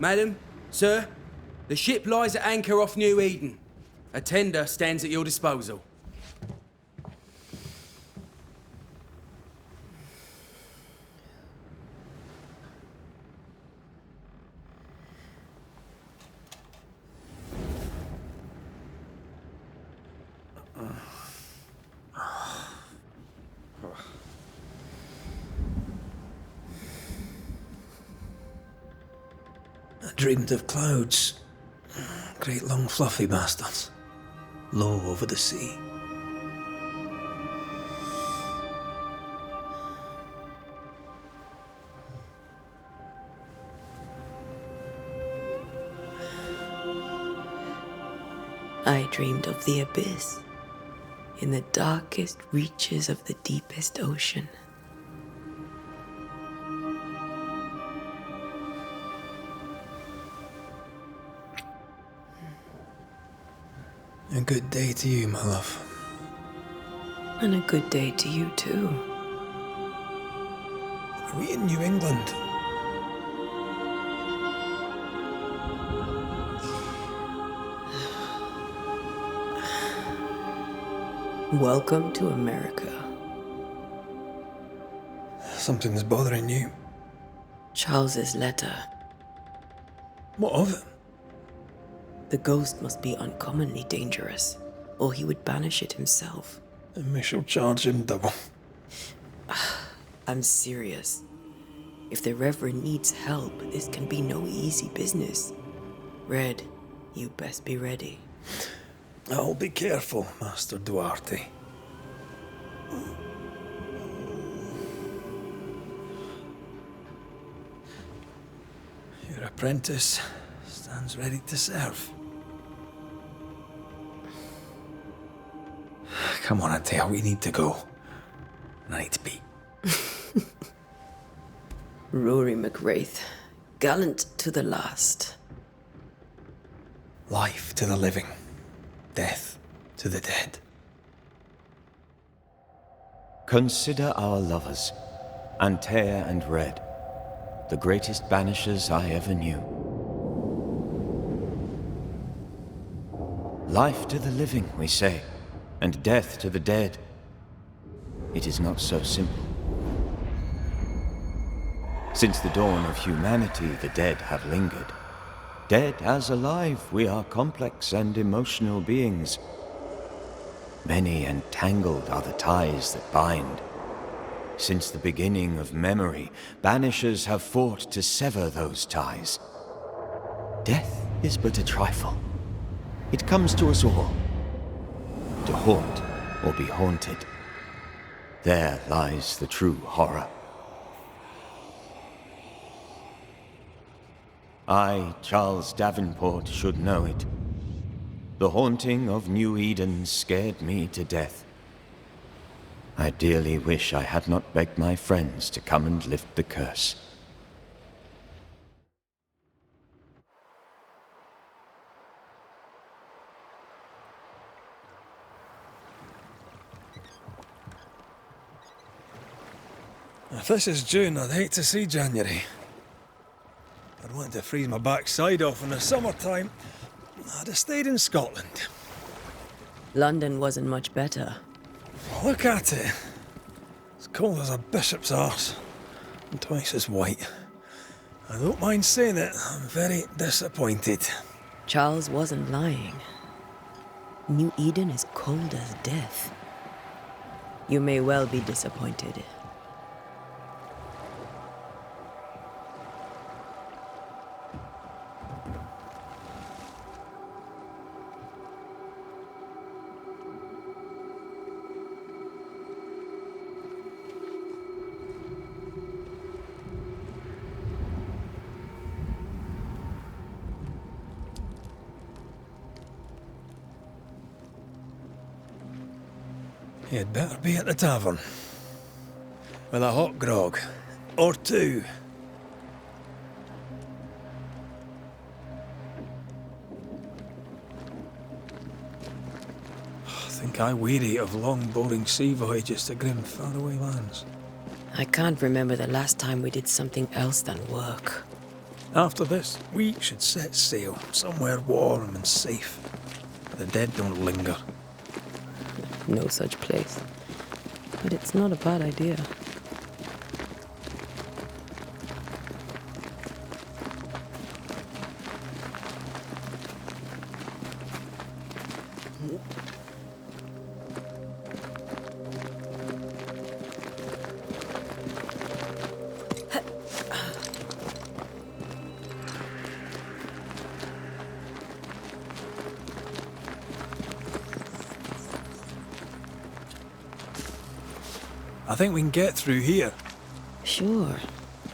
Madam, sir, the ship lies at anchor off New Eden. A tender stands at your disposal. I dreamed of clouds. Great long fluffy bastards. Low over the sea. I dreamed of the abyss, in the darkest reaches of the deepest ocean. A good day to you, my love. And a good day to you, too. Are we in New England? Welcome to America. Something's bothering you. Charles's letter. What of it? The ghost must be uncommonly dangerous, or he would banish it himself. And we shall charge him double. I'm serious. If the Reverend needs help, this can be no easy business. Red, you best be ready. I'll be careful, Master Duarte. Your apprentice stands ready to serve. Come on, Atea, we need to go. I need to be. Rory McWraith, gallant to the last. Life to the living, death to the dead. Consider our lovers, Antea and Red, the greatest banishers I ever knew. Life to the living, we say, and death to the dead. It is not so simple. Since the dawn of humanity, the dead have lingered. Dead as alive, we are complex and emotional beings. Many and tangled are the ties that bind. Since the beginning of memory, banishers have fought to sever those ties. Death is but a trifle. It comes to us all. To haunt or be haunted. There lies the true horror. I, Charles Davenport, should know it. The haunting of New Eden scared me to death. I dearly wish I had not begged my friends to come and lift the curse. If this is June, I'd hate to see January. I'd want to freeze my backside off in the summertime. I'd have stayed in Scotland. London wasn't much better. Look at it. As cold as a bishop's arse. And twice as white. I don't mind saying it, I'm very disappointed. Charles wasn't lying. New Eden is cold as death. You may well be disappointed. You'd better be at the tavern. With a hot grog. Or two. I think I weary of long, boring sea voyages to grim, faraway lands. I can't remember the last time we did something else than work. After this, we should set sail somewhere warm and safe. The dead don't linger. No such place. But it's not a bad idea. I think we can get through here. Sure.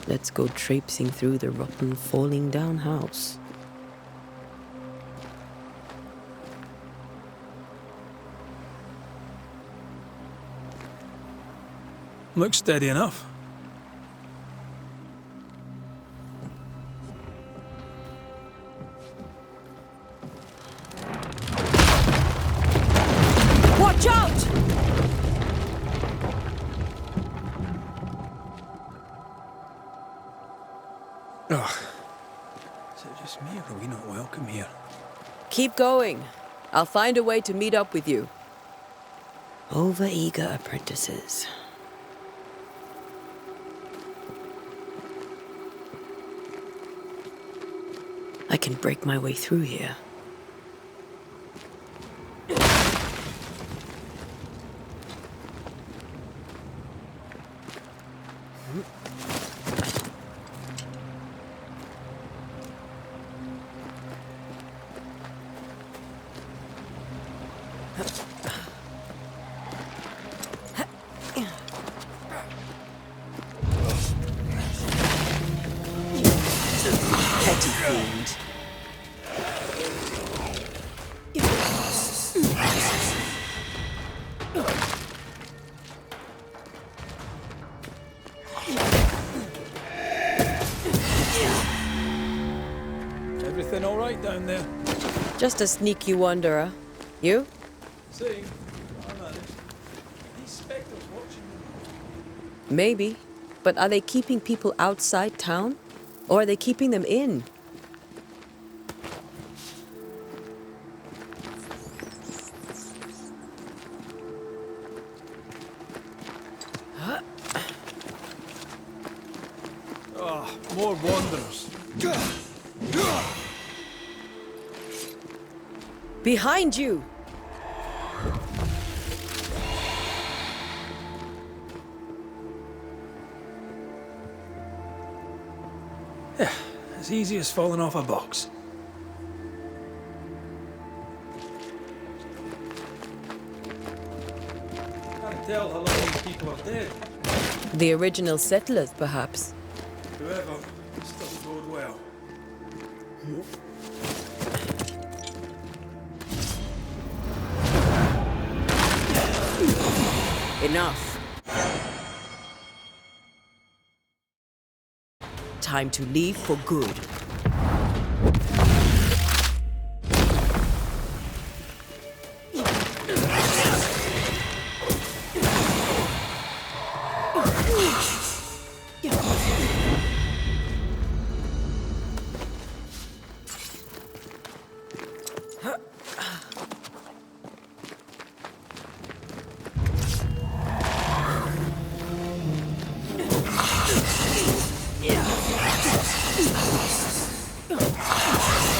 Let's go traipsing through the rotten, falling down house. Looks steady enough. Watch out! Oh, is it just me or are we not welcome here? Keep going. I'll find a way to meet up with you. Over-eager apprentices. I can break my way through here. Petty fiend. Everything all right down there? Just a sneaky wanderer. You? Saying, these spectres watching them. Maybe. But are they keeping people outside town? Or are they keeping them in? Ah, more wanderers. Behind you! Yeah, as easy as falling off a box. Can't tell how long these people are dead. The original settlers, perhaps. Whoever, this doesn't bode well. Enough. Time to leave for good.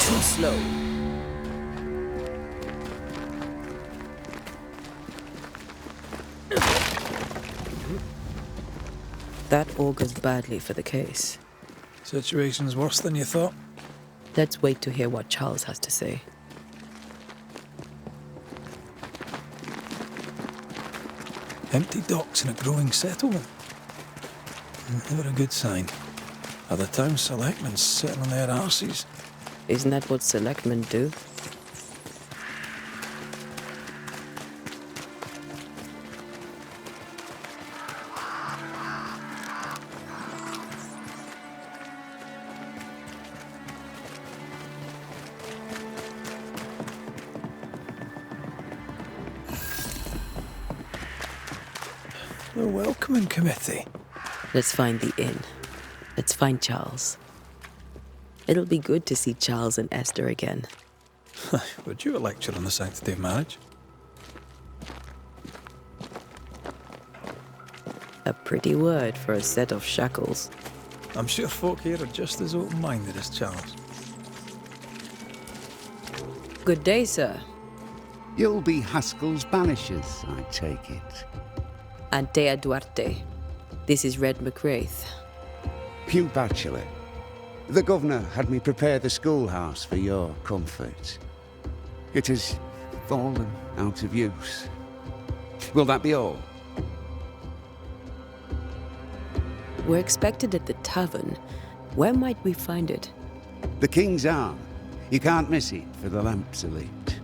Too slow. That augurs badly for the case. Situation's worse than you thought. Let's wait to hear what Charles has to say. Empty docks in a growing settlement. Never a good sign. Are the town selectmen sitting on their arses? Isn't that what selectmen do? The welcoming committee. Let's find the inn. Let's find Charles. It'll be good to see Charles and Esther again. Would you a lecture on the sanctity of marriage? A pretty word for a set of shackles. I'm sure folk here are just as open-minded as Charles. Good day, sir. You'll be Haskell's Banishers, I take it. Antea Duarte. This is Red McWraith. Hugh Bachelor. The governor had me prepare the schoolhouse for your comfort. It has fallen out of use. Will that be all? We're expected at the tavern. Where might we find it? The King's Arm. You can't miss it, for the lamps are lit.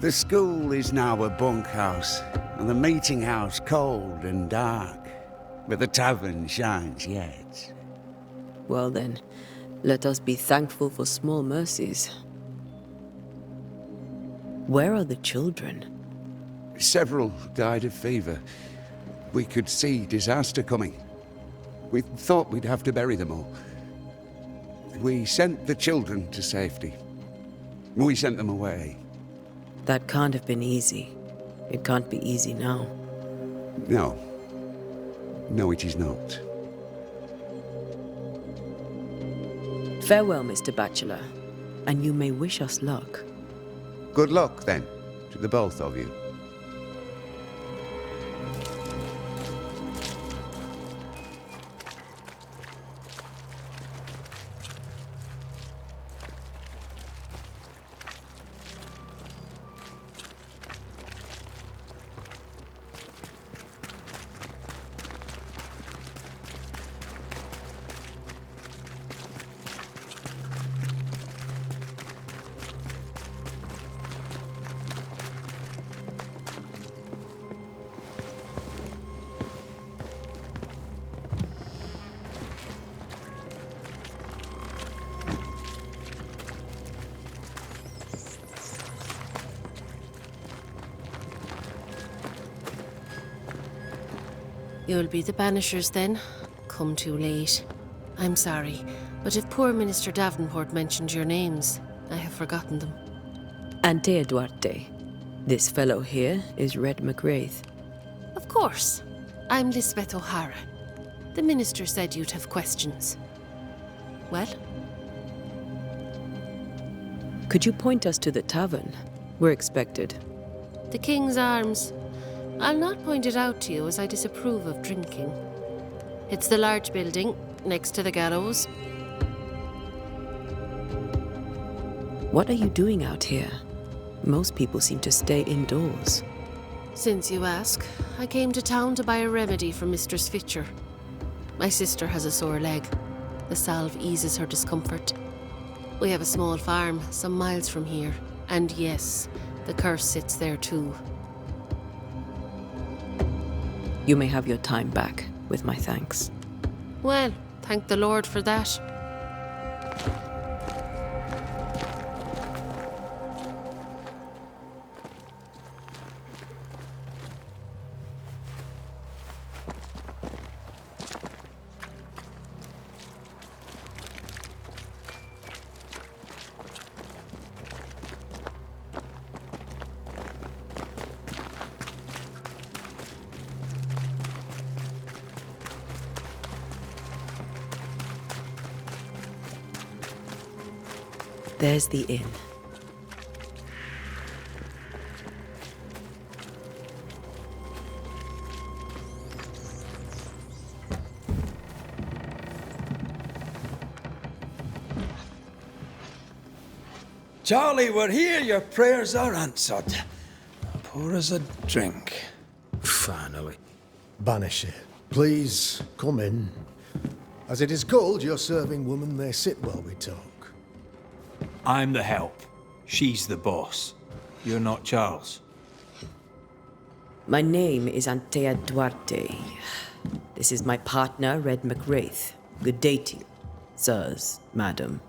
The school is now a bunkhouse, and the meeting house cold and dark. But the tavern shines yet. Well then, let us be thankful for small mercies. Where are the children? Several died of fever. We could see disaster coming. We thought we'd have to bury them all. We sent the children to safety. We sent them away. That can't have been easy. It can't be easy now. No. No, it is not. Farewell, Mr. Bachelor, and you may wish us luck. Good luck, then, to the both of you. You'll be the Banishers then? Come too late. I'm sorry, but if poor Minister Davenport mentioned your names, I have forgotten them. Antea Duarte. This fellow here is Red McWraith. Of course. I'm Lisbeth O'Hara. The Minister said you'd have questions. Well? Could you point us to the tavern? We're expected. The King's Arms. I'll not point it out to you as I disapprove of drinking. It's the large building, next to the gallows. What are you doing out here? Most people seem to stay indoors. Since you ask, I came to town to buy a remedy for Mistress Fitcher. My sister has a sore leg. The salve eases her discomfort. We have a small farm, some miles from here. And yes, the curse sits there too. You may have your time back, with my thanks. Well, thank the Lord for that. There's the inn. Charlie, we're here. Your prayers are answered. Pour us a drink. Finally. Banisher, please come in. As it is called, your serving woman may sit while we talk. I'm the help. She's the boss. You're not Charles. My name is Antea Duarte. This is my partner, Red McWraith. Good day to you, sirs, madam.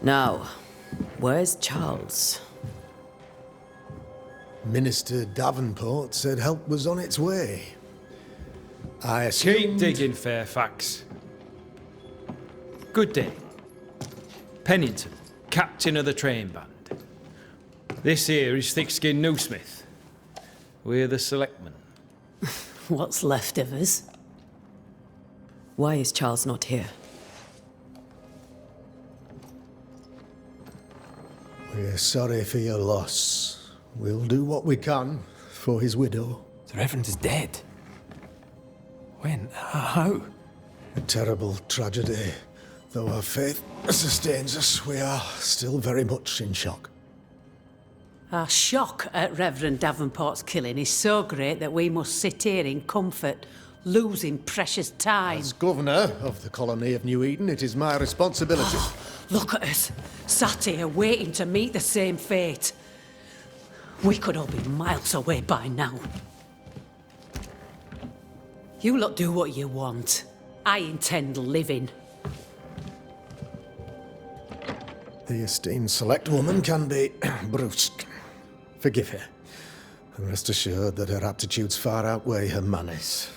Now, where's Charles? Minister Davenport said help was on its way. I Keep assumed... digging, Fairfax. Good day. Pennington, captain of the train band. This here is Thickskin Newsmith. We're the selectmen. What's left of us? Why is Charles not here? We're sorry for your loss. We'll do what we can for his widow. The Reverend is dead. When? How? A terrible tragedy. Though our faith sustains us, we are still very much in shock. Our shock at Reverend Davenport's killing is so great that we must sit here in comfort, losing precious time. As governor of the colony of New Eden, it is my responsibility. Look at us, sat here waiting to meet the same fate. We could all be miles away by now. You lot do what you want. I intend living. The esteemed select woman can be brusque. Forgive her. And rest assured that her aptitudes far outweigh her manners.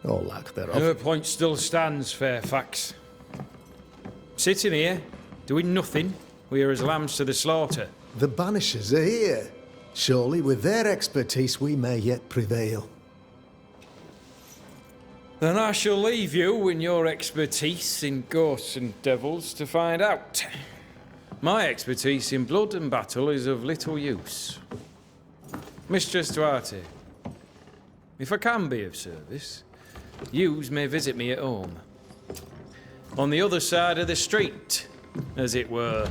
Or lack thereof. Her point still stands, Fairfax. Sitting here, doing nothing, we are as lambs to the slaughter. The Banishers are here. Surely with their expertise we may yet prevail. Then I shall leave you and your expertise in ghosts and devils to find out. My expertise in blood and battle is of little use. Mistress Duarte, if I can be of service, yous may visit me at home. On the other side of the street, as it were.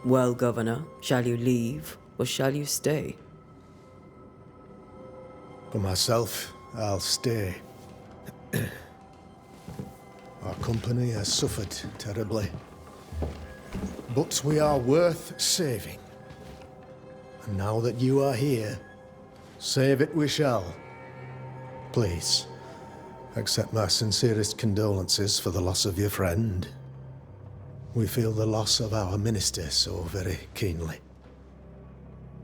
Well, Governor, shall you leave or shall you stay? For myself, I'll stay. Our company has suffered terribly. But we are worth saving. And now that you are here, save it we shall. Please, accept my sincerest condolences for the loss of your friend. We feel the loss of our minister so very keenly.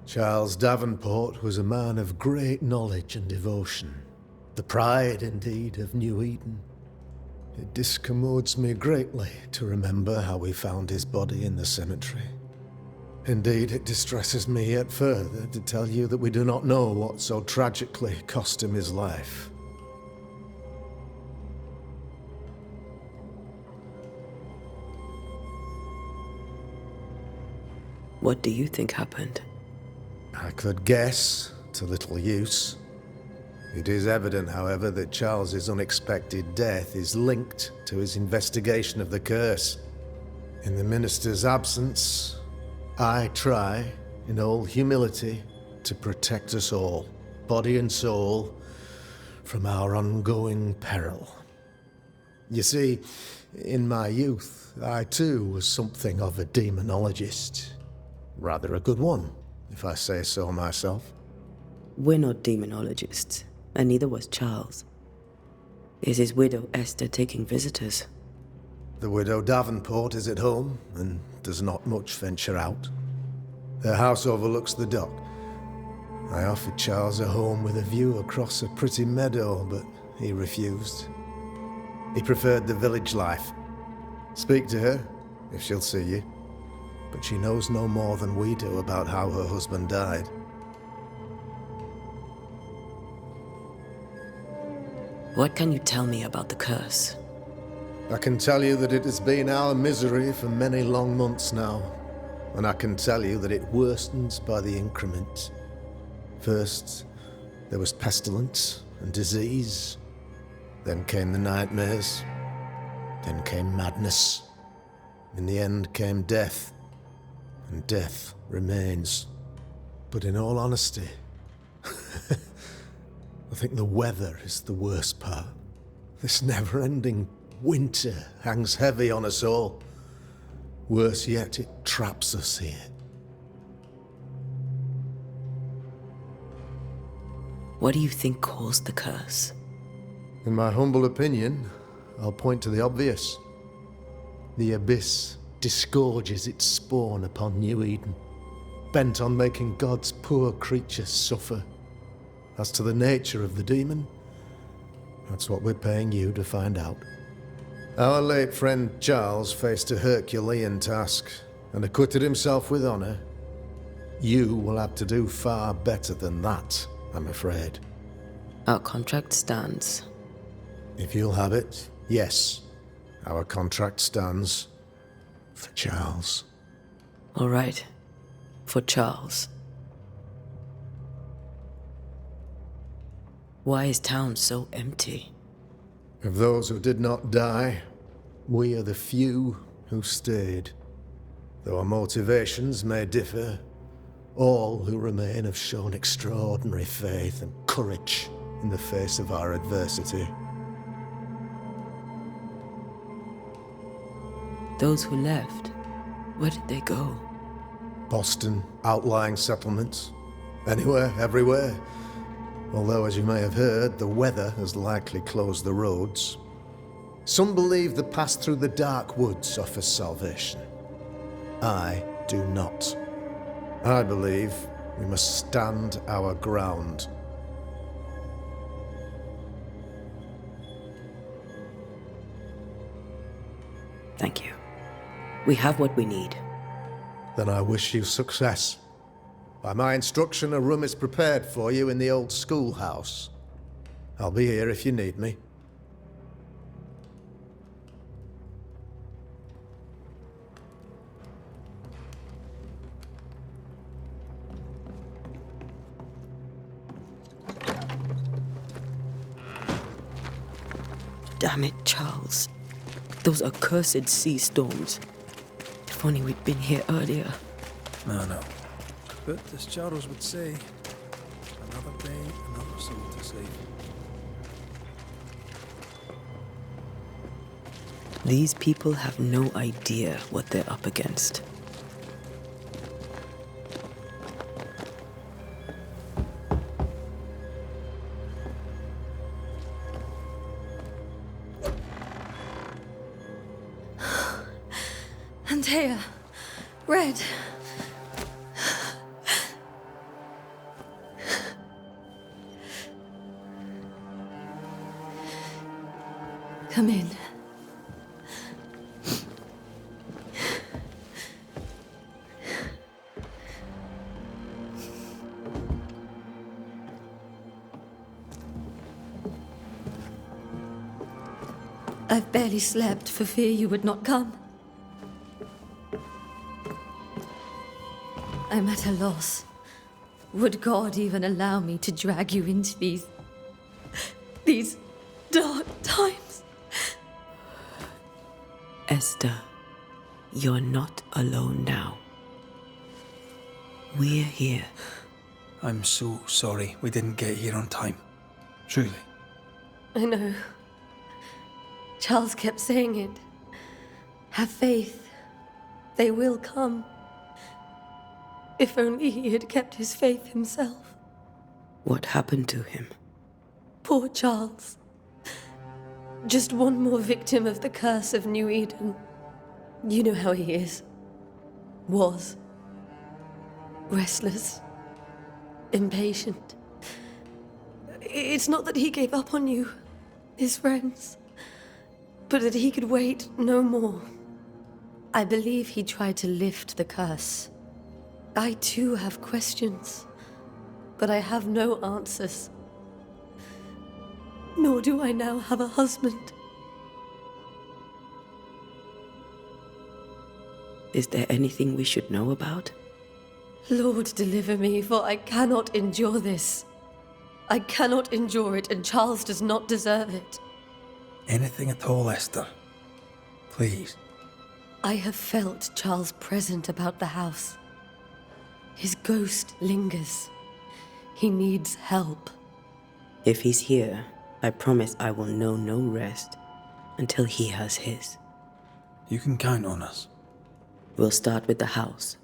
Charles Davenport was a man of great knowledge and devotion. The pride, indeed, of New Eden. It discommodes me greatly to remember how we found his body in the cemetery. Indeed, it distresses me yet further to tell you that we do not know what so tragically cost him his life. What do you think happened? I could guess, to little use. It is evident, however, that Charles's unexpected death is linked to his investigation of the curse. In the minister's absence, I try, in all humility, to protect us all, body and soul, from our ongoing peril. You see, in my youth, I too was something of a demonologist. Rather a good one, if I say so myself. We're not demonologists, and neither was Charles. Is his widow Esther taking visitors? The widow Davenport is at home, and does not much venture out. Their house overlooks the dock. I offered Charles a home with a view across a pretty meadow, but he refused. He preferred the village life. Speak to her, if she'll see you. But she knows no more than we do about how her husband died. What can you tell me about the curse? I can tell you that it has been our misery for many long months now. And I can tell you that it worsens by the increment. First, there was pestilence and disease. Then came the nightmares. Then came madness. In the end came death. And death remains. But in all honesty, I think the weather is the worst part. This never-ending winter hangs heavy on us all. Worse yet, it traps us here. What do you think caused the curse? In my humble opinion, I'll point to the obvious. The abyss disgorges its spawn upon New Eden, bent on making God's poor creatures suffer. As to the nature of the demon, that's what we're paying you to find out. Our late friend Charles faced a Herculean task and acquitted himself with honor. You will have to do far better than that, I'm afraid. Our contract stands. If you'll have it, yes. Our contract stands for Charles. All right. For Charles. Why is town so empty? Of those who did not die, we are the few who stayed. Though our motivations may differ, all who remain have shown extraordinary faith and courage in the face of our adversity. Those who left, where did they go? Boston, outlying settlements. Anywhere, everywhere. Although, as you may have heard, the weather has likely closed the roads. Some believe the path through the dark woods offers salvation. I do not. I believe we must stand our ground. Thank you. We have what we need. Then I wish you success. By my instruction, a room is prepared for you in the old schoolhouse. I'll be here if you need me. Damn it, Charles. Those accursed sea storms. If only we'd been here earlier. No. But as Charles would say, another day, another soul to save. These people have no idea what they're up against. Antea, Red. Come in. I've barely slept for fear you would not come. I'm at a loss. Would God even allow me to drag you into these dark times? Esther, you're not alone now. We're here. I'm so sorry we didn't get here on time. Truly. I know. Charles kept saying it. Have faith. They will come. If only he had kept his faith himself. What happened to him? Poor Charles. Just one more victim of the curse of New Eden. You know how he is. Was. Restless. Impatient. It's not that he gave up on you, his friends, but that he could wait no more. I believe he tried to lift the curse. I too have questions, but I have no answers. Nor do I now have a husband. Is there anything we should know about? Lord, deliver me, for I cannot endure this. I cannot endure it, and Charles does not deserve it. Anything at all, Esther. Please. I have felt Charles present about the house. His ghost lingers. He needs help. If he's here, I promise I will know no rest until he has his. You can count on us. We'll start with the house.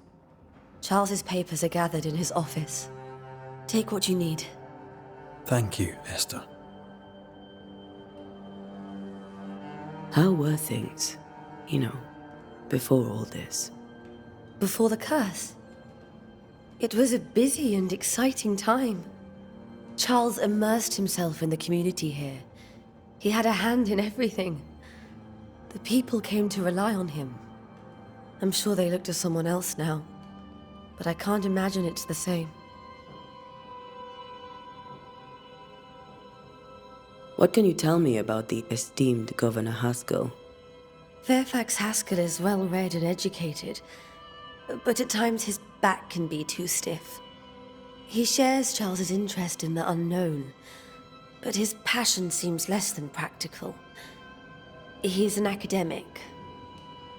Charles's papers are gathered in his office. Take what you need. Thank you, Esther. How were things, before all this? Before the curse? It was a busy and exciting time. Charles immersed himself in the community here. He had a hand in everything. The people came to rely on him. I'm sure they look to someone else now, but I can't imagine it's the same. What can you tell me about the esteemed Governor Haskell? Fairfax Haskell is well-read and educated, but at times his back can be too stiff. He shares Charles's interest in the unknown, but his passion seems less than practical. He's an academic.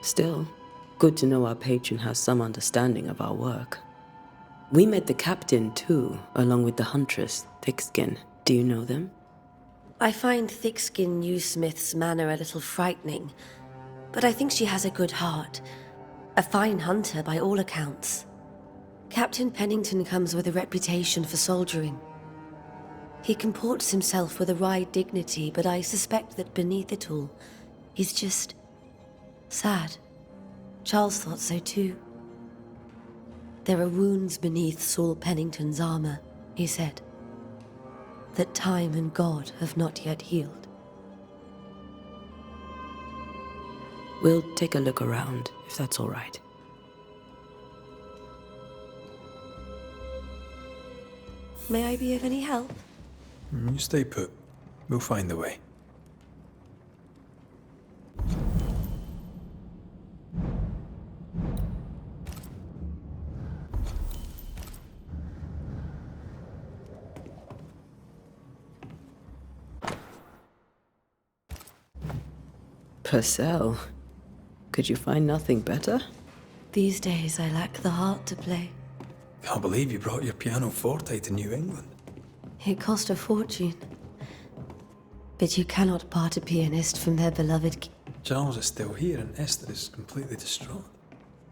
Still, good to know our patron has some understanding of our work. We met the captain, too, along with the huntress, Thickskin. Do you know them? I find Thickskin Newsmith's manner a little frightening, but I think she has a good heart. A fine hunter by all accounts. Captain Pennington comes with a reputation for soldiering. He comports himself with a wry dignity, but I suspect that beneath it all, he's just sad. Charles thought so too. There are wounds beneath Saul Pennington's armor, he said, that time and God have not yet healed. We'll take a look around, if that's all right. May I be of any help? You stay put. We'll find a way. Purcell? Could you find nothing better? These days I lack the heart to play. Can't believe you brought your pianoforte to New England. It cost a fortune. But you cannot part a pianist from their beloved Charles is still here and Esther is completely distraught.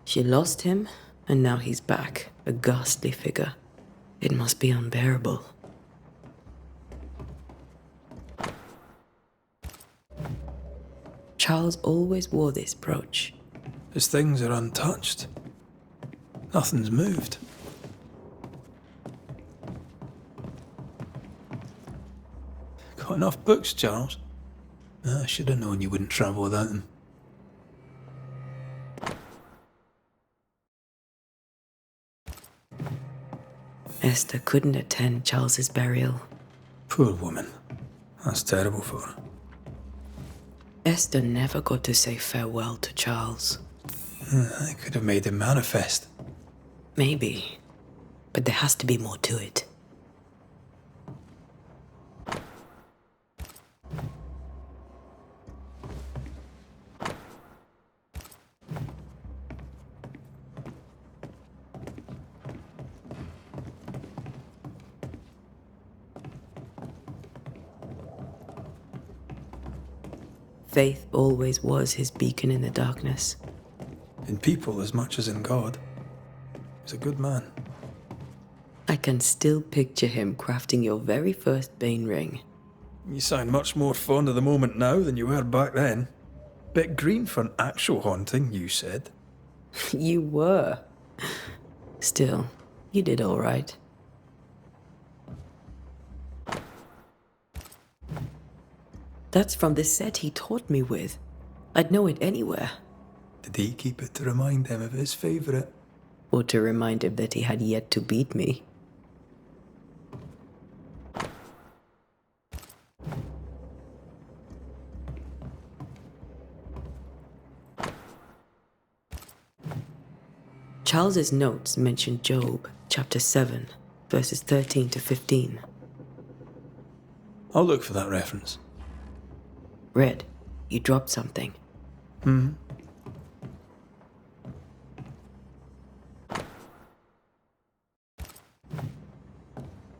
She lost him, and now he's back, a ghastly figure. It must be unbearable. Charles always wore this brooch. His things are untouched. Nothing's moved. Got enough books, Charles? I should have known you wouldn't travel without them. Esther couldn't attend Charles's burial. Poor woman. That's terrible for her. Esther never got to say farewell to Charles. I could have made him manifest. Maybe, but there has to be more to it. Faith always was his beacon in the darkness. In people as much as in God. He's a good man. I can still picture him crafting your very first Bane ring. You sound much more fond of the moment now than you were back then. Bit green for an actual haunting, you said. You were. Still, you did all right. That's from the set he taught me with. I'd know it anywhere. Did he keep it to remind him of his favourite? Or to remind him that he had yet to beat me. Charles's notes mention Job, chapter 7, verses 13 to 15. I'll look for that reference. Red, you dropped something.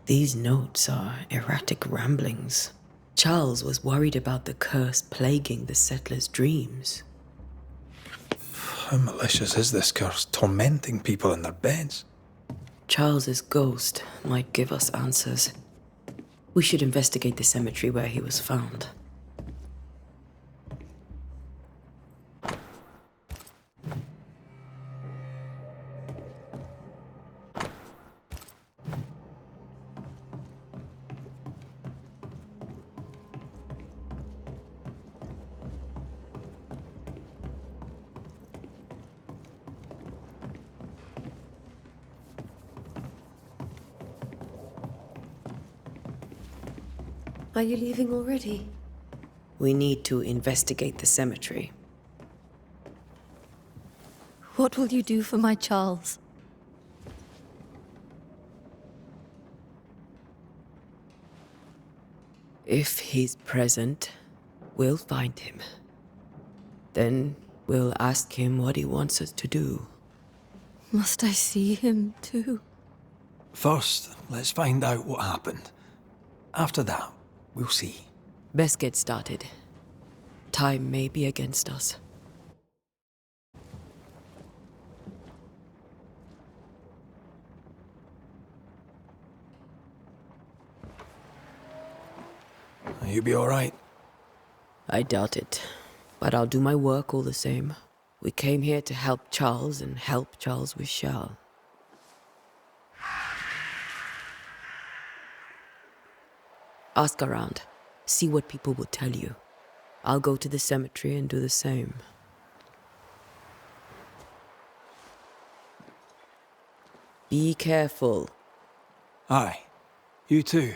These notes are erratic ramblings. Charles was worried about the curse plaguing the settlers' dreams. How malicious is this curse, tormenting people in their beds? Charles's ghost might give us answers. We should investigate the cemetery where he was found. Are you leaving already? We need to investigate the cemetery. What will you do for my Charles? If he's present, we'll find him. Then we'll ask him what he wants us to do. Must I see him too? First, let's find out what happened. After that, we'll see. Best get started. Time may be against us. You be all right? I doubt it, but I'll do my work all the same. We came here to help Charles and help Charles with Charles. Ask around. See what people will tell you. I'll go to the cemetery and do the same. Be careful. Aye. You too.